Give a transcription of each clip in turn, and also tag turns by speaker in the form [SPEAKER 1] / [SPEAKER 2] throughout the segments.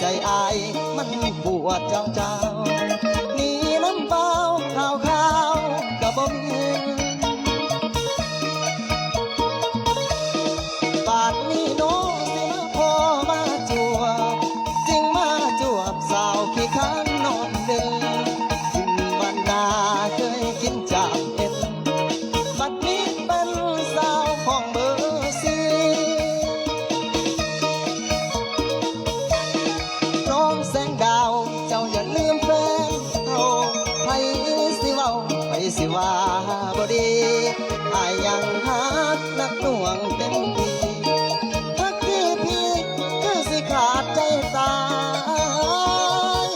[SPEAKER 1] ใจอายมันปวดเจ้านี่น้ำเปล่าข้าวกะบ่มีบาดนี้โน้สิมาพอมาจวบจริงมาจวบสาวขี้ข้านนอนเดินกินวันนาเคยกินจากเอ็นบัดนี้เป็นสาวของเบอร์ซีน้องแสงดาวเจ้าอย่าลืมแฟนเอาไผสิเว้าไผสิว่าบ่ดีอายยังหักนักหน่วงเต็มที่ทักที่พี่คือสิขาดใจตาย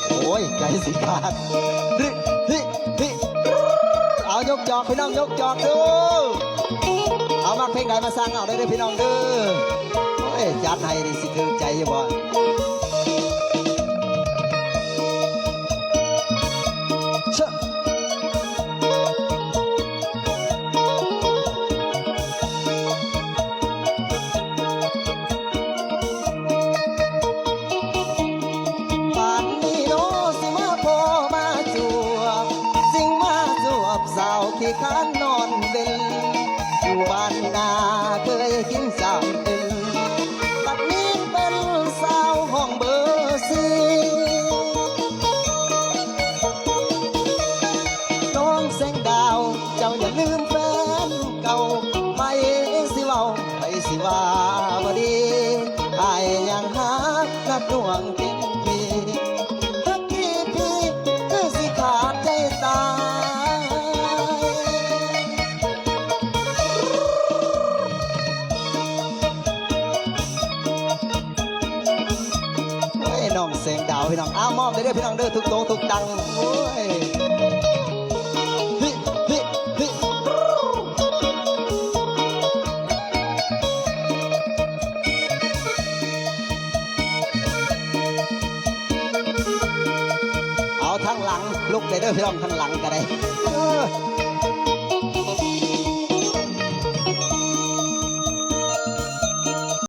[SPEAKER 1] โอ้ยใจสิขาดฮิเอายกจอกพี่น้องยกจอกดูเอามักเพลงใดมาสร้างเอาได้เลยพี่น้องเด้อโอ้ยจัดให้ดิสิถึงใจอยู่บ่เชอะป่านนี้โนสิมาพอมาจวบสิงมาจวบสาวขี้ข้านนอนเด่นอยู่บ้านนาเคยกินสามเอ็นบัดนี้เป็นสาวห้องเบอร์ซีน้องแสงดาวเจ้าอย่าลืมแฟนเก่าไผสิเว้าไผสิว่าบ่ดีอายยังหักนักหน่วงเต็มที่ทักที่พี่คือสิขาดใจตายโอ้ยน้องแสงดาวพี่น้องอ้าวมอบได้เด้อพี่น้องเด้อทุกโตทุกตังโอ้ยฮิเอาทั้งหลังลุกได้เด้อพี่น้องทั้งหลังก็ได้